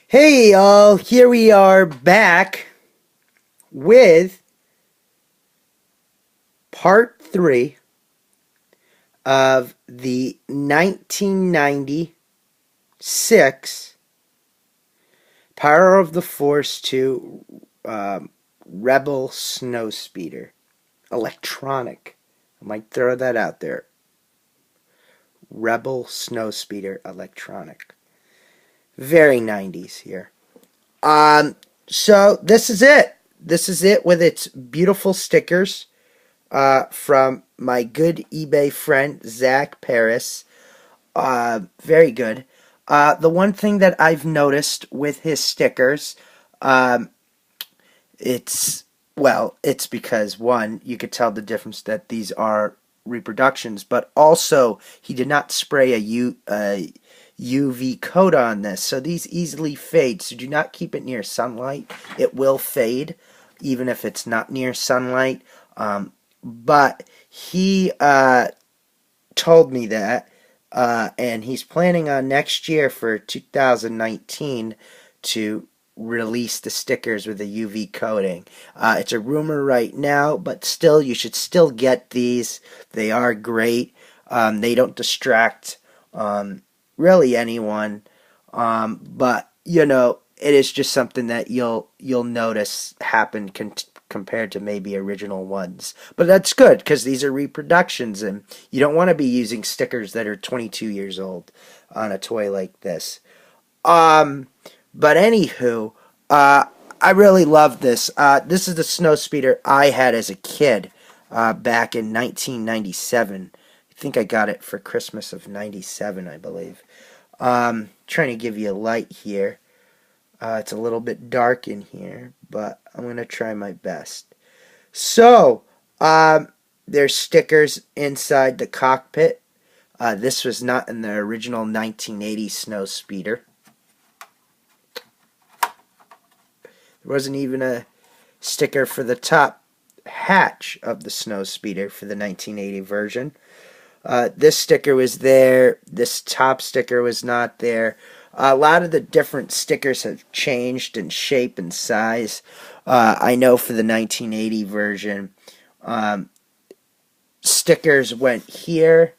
Hey y'all, here we are back with part 3 of the 1996 Power of the Force 2 Rebel Snowspeeder. Electronic. I might throw that out there. Rebel Snowspeeder Electronic. Very 90s here. So this is it. This is it with its beautiful stickers. From my good eBay friend Zach Paris. Very good. The one thing that I've noticed with his stickers, um, it's because one, you could tell the difference that these are reproductions, but also he did not spray a UV coat on this, so these easily fade. So do not keep it near sunlight; it will fade, even if it's not near sunlight. But he told me that, and he's planning on next year for 2019 to release the stickers with a UV coating. It's a rumor right now, but still, you should still get these. They are great. They don't distract really anyone, but it is just something that you'll notice happen compared to maybe original ones. But that's good because these are reproductions, and you don't want to be using stickers that are 22 years old on a toy like this. But anywho, I really love this. This is the Snowspeeder I had as a kid back in 1997. I think I got it for Christmas of 97, I believe. Trying to give you a light here. It's a little bit dark in here, but I'm going to try my best. So, there's stickers inside the cockpit. This was not in the original 1980 Snowspeeder. There wasn't even a sticker for the top hatch of the Snowspeeder for the 1980 version. This sticker was there. This top sticker was not there. A lot of the different stickers have changed in shape and size. I know for the 1980 version, stickers went here.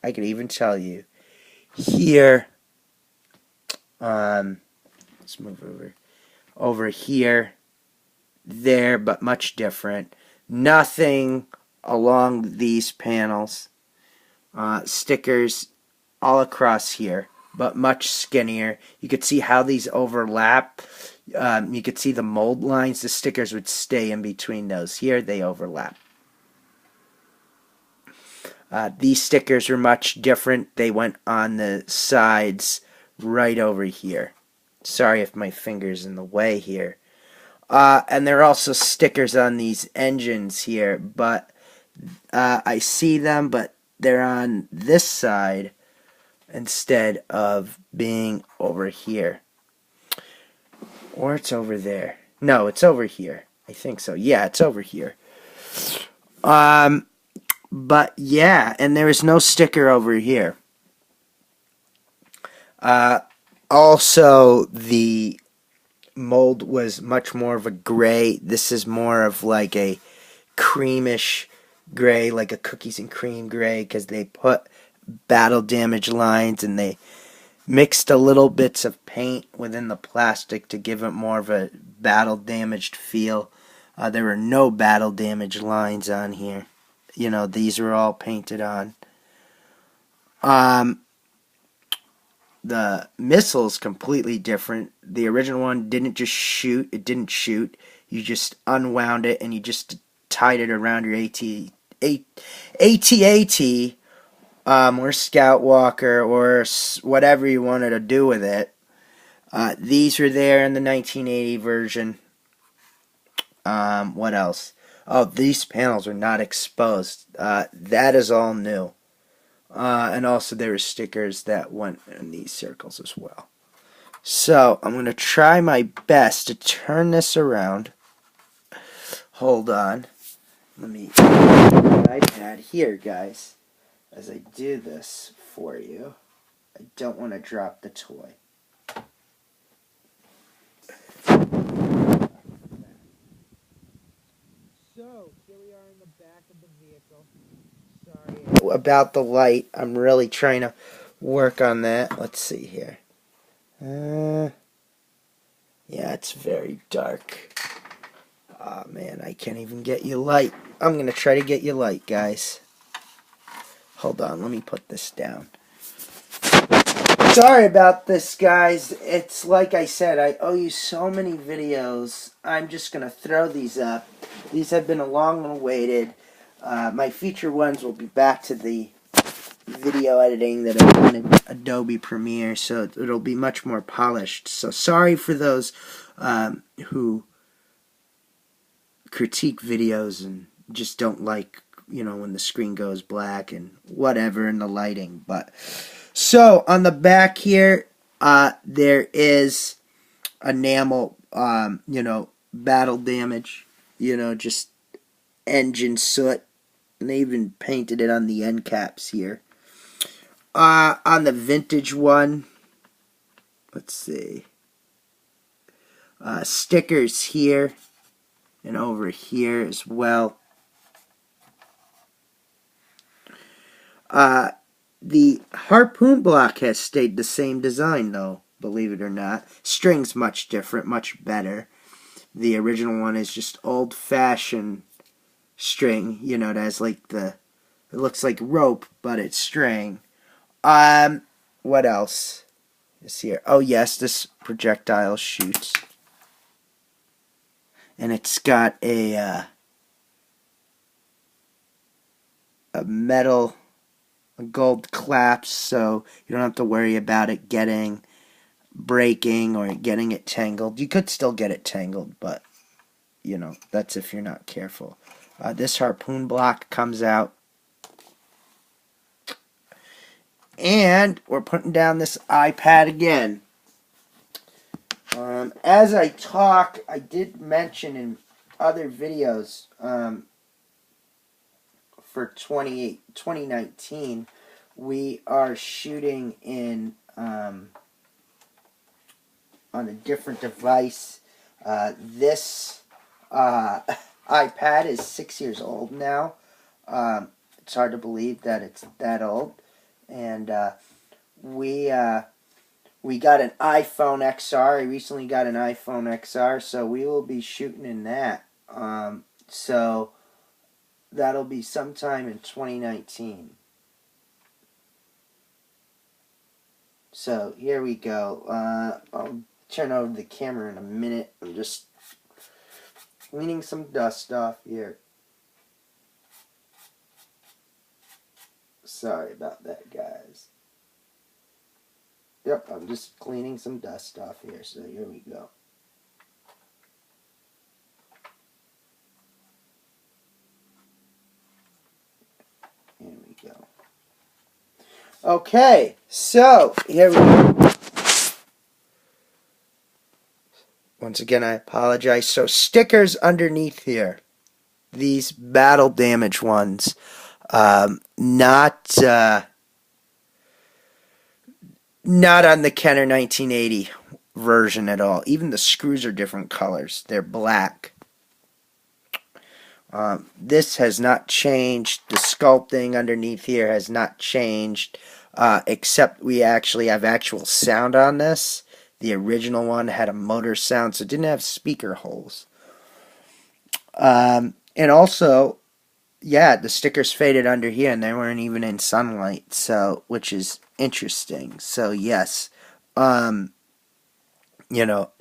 I could even tell you. Here. Let's move over. Over here. There, but much different. Nothing along these panels. Stickers all across here, but much skinnier. You could see how these overlap. You could see the mold lines. The stickers would stay in between those. Here they overlap. These stickers were much different. They went on the sides right over here. Sorry if my finger's in the way here. And there are also stickers on these engines here, but I see them, but they're on this side instead of being over here. Or it's over there. No, it's over here. I think so. Yeah, it's over here. But yeah, and there is no sticker over here. Also, the mold was much more of a gray. This is more of like a creamish gray, like a cookies and cream gray, because they put battle damage lines and they mixed a little bits of paint within the plastic to give it more of a battle damaged feel. There were no battle damage lines on here. These were all painted on. The missile's completely different. The original one didn't just shoot. It didn't shoot. You just unwound it and you just tied it around your AT-AT, or Scout Walker, or whatever you wanted to do with it. These were there in the 1980 version. What else? Oh, these panels are not exposed. That is all new. And also there were stickers that went in these circles as well. So, I'm going to try my best to turn this around. Hold on. Let me get my iPad here, guys, as I do this for you. I don't want to drop the toy. here we are in the back of the vehicle. Sorry about the light. I'm really trying to work on that. Let's see here. Yeah, it's very dark. Oh man, I can't even get you light. I'm gonna try to get you light, guys. Hold on, let me put this down. Sorry about this, guys. It's like I said, I owe you so many videos. I'm just going to throw these up. These have been long awaited. My future ones will be back to the video editing that I done in Adobe Premiere, so it'll be much more polished. So sorry for those who critique videos and just don't like, when the screen goes black and whatever in the lighting, but... So, on the back here, there is enamel, battle damage, just engine soot. And they even painted it on the end caps here. On the vintage one, let's see, stickers here and over here as well. The harpoon block has stayed the same design, though, believe it or not. String's much different, much better. The original one is just old-fashioned string. It has it looks like rope, but it's string. What else is here? Oh, yes, this projectile shoots. And it's got a metal... a gold clasp, so you don't have to worry about it breaking or getting it tangled. You could still get it tangled, but that's if you're not careful. This harpoon block comes out, and we're putting down this iPad again. As I talk, I did mention in other videos for 2019, we are shooting in on a different device. This iPad is 6 years old now. It's hard to believe that it's that old. And we got an iPhone XR. I recently got an iPhone XR, so we will be shooting in that. So that'll be sometime in 2019. So here we go. I'll turn over the camera in a minute. I'm just cleaning some dust off here. Sorry about that, guys. Yep, I'm just cleaning some dust off here. So here we go. Here we go. Okay, so here we go. Once again, I apologize. So stickers underneath here. These battle damage ones. Not on the Kenner 1980 version at all. Even the screws are different colors. They're black. This has not changed. The sculpting underneath here has not changed, except we actually have actual sound on this. The original one had a motor sound, so it didn't have speaker holes. And also, yeah, the stickers faded under here, and they weren't even in sunlight, so which is interesting. So yes,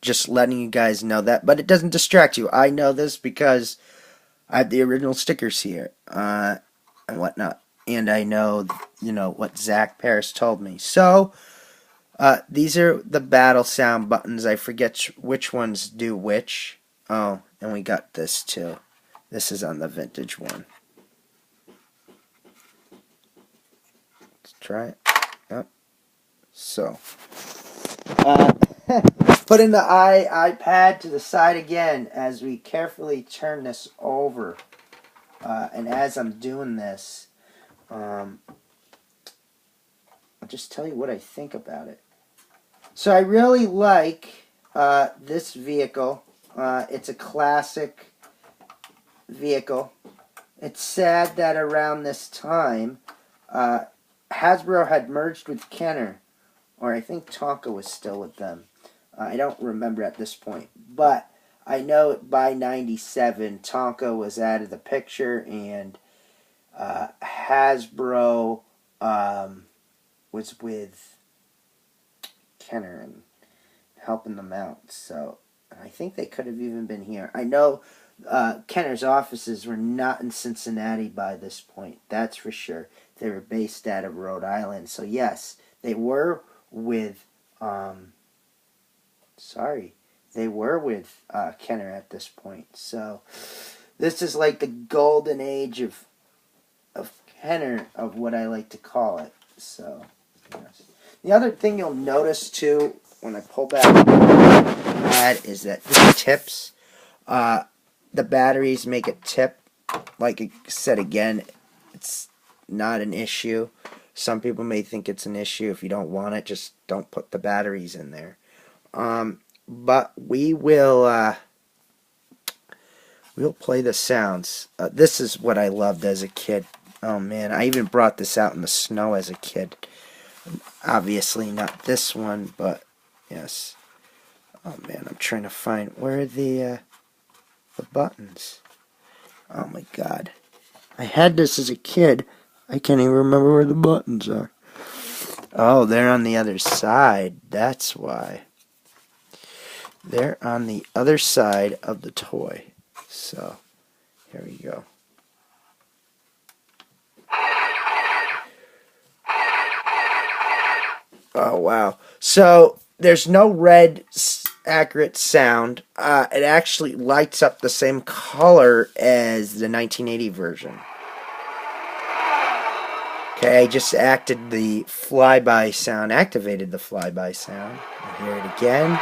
just letting you guys know that, but it doesn't distract you. I know this because I have the original stickers here, and whatnot, and I know, what Zach Paris told me. So, these are the battle sound buttons. I forget which ones do which. Oh, and we got this too. This is on the vintage one. Let's try it. Yep. So, putting the iPad to the side again as we carefully turn this over. And as I'm doing this, I'll just tell you what I think about it. So I really like this vehicle. It's a classic vehicle. It's sad that around this time, Hasbro had merged with Kenner, or I think Tonka was still with them. I don't remember at this point, but I know by '97 Tonka was out of the picture, and Hasbro was with Kenner and helping them out. So I think they could have even been here. I know Kenner's offices were not in Cincinnati by this point. That's for sure. They were based out of Rhode Island. So yes, they were with. They were with Kenner at this point. So this is like the golden age of Kenner, of what I like to call it. So yes. The other thing you'll notice too when I pull back that is that this tips. The batteries make it tip. Like I said again, it's not an issue. Some people may think it's an issue. If you don't want it, just don't put the batteries in there. But we'll play the sounds. This is what I loved as a kid. Oh man, I even brought this out in the snow as a kid. Obviously not this one, but yes. Oh man, I'm trying to find where are the buttons. Oh my god. I had this as a kid. I can't even remember where the buttons are. Oh, they're on the other side. That's why. They're on the other side of the toy. So, here we go. Oh, wow. So, there's no red accurate sound. It actually lights up the same color as the 1980 version. Okay, I just activated the flyby sound. We'll hear it again.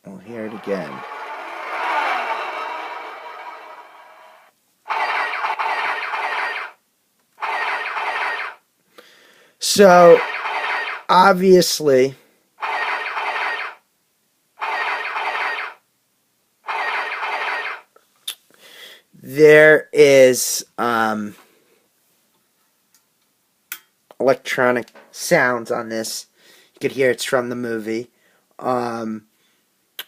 We'll hear it again. So, obviously, there is electronic sounds on this. You could hear it's from the movie.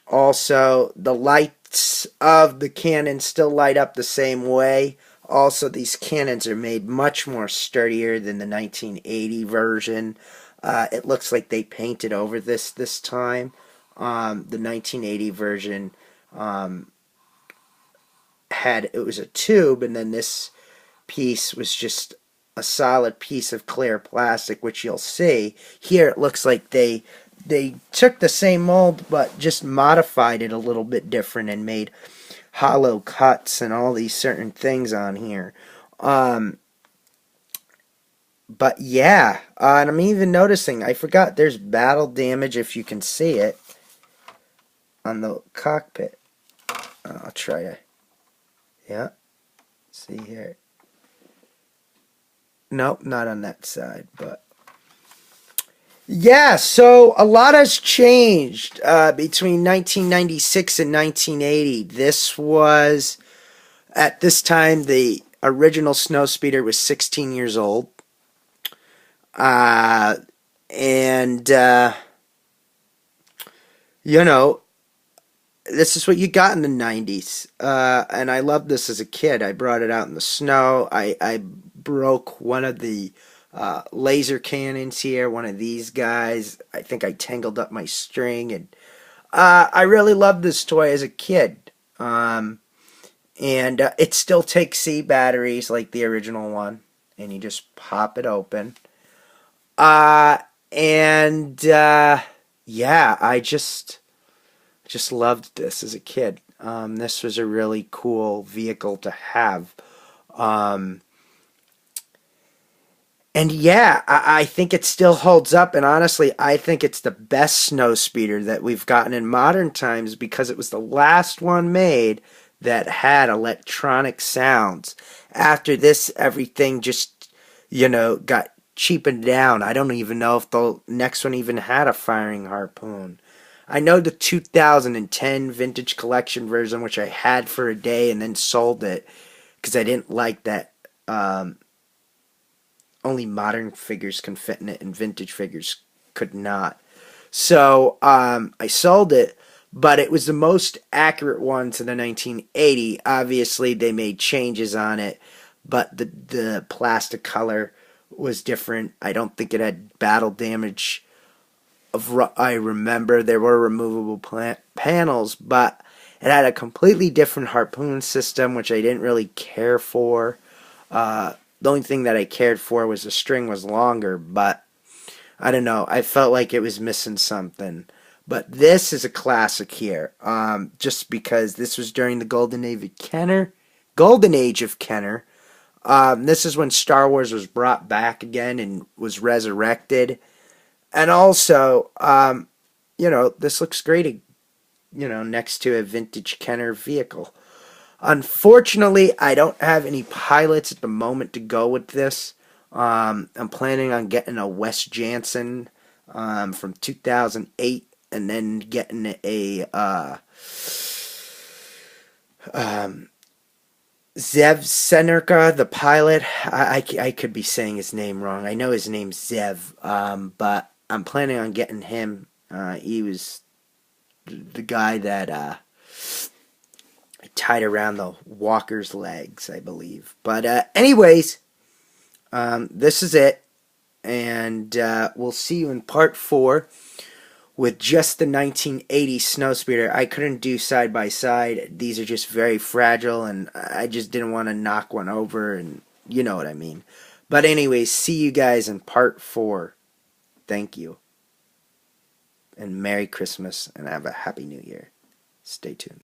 Also, the lights of the cannon still light up the same way. Also, these cannons are made much more sturdier than the 1980 version. It looks like they painted over this time. The 1980 version it was a tube, and then this piece was just a solid piece of clear plastic, which you'll see. Here it looks like they took the same mold but just modified it a little bit different and made hollow cuts and all these certain things on here. But yeah, and I'm even noticing, I forgot, there's battle damage, if you can see it, on the cockpit. I'll try to, yeah, see here. Nope, not on that side, but yeah, so a lot has changed between 1996 and 1980. This was, at this time, the original Snowspeeder was 16 years old. You know, this is what you got in the 90s. And I loved this as a kid. I brought it out in the snow. I broke one of the laser cannons here, one of these guys. I think I tangled up my string. And I really loved this toy as a kid. And it still takes C batteries like the original one. And you just pop it open. Yeah, I just loved this as a kid. This was a really cool vehicle to have. And yeah, I think it still holds up, and honestly, I think it's the best Snowspeeder that we've gotten in modern times because it was the last one made that had electronic sounds. After this, everything just, got cheapened down. I don't even know if the next one even had a firing harpoon. I know the 2010 vintage collection version, which I had for a day and then sold it because I didn't like that only modern figures can fit in it and vintage figures could not. So I sold it, but it was the most accurate one to the 1980. Obviously, they made changes on it, but the plastic color was different. I don't think it had battle damage. I remember there were removable panels, but it had a completely different harpoon system, which I didn't really care for. The only thing that I cared for was the string was longer, but I don't know. I felt like it was missing something. But this is a classic here, just because this was during the Golden Age of Kenner. Golden Age of Kenner. This is when Star Wars was brought back again and was resurrected. And also, this looks great, next to a vintage Kenner vehicle. Unfortunately, I don't have any pilots at the moment to go with this. I'm planning on getting a Wes Jansen from 2008 and then getting a Zev Senerka, the pilot. I could be saying his name wrong. I know his name's Zev, but I'm planning on getting him. He was the guy that tied around the walker's legs, I believe. But anyways, this is it. And we'll see you in part 4 with just the 1980 Snowspeeder. I couldn't do side by side. These are just very fragile, and I just didn't want to knock one over, and you know what I mean. But anyways, see you guys in part 4. Thank you. And Merry Christmas, and have a Happy New Year. Stay tuned.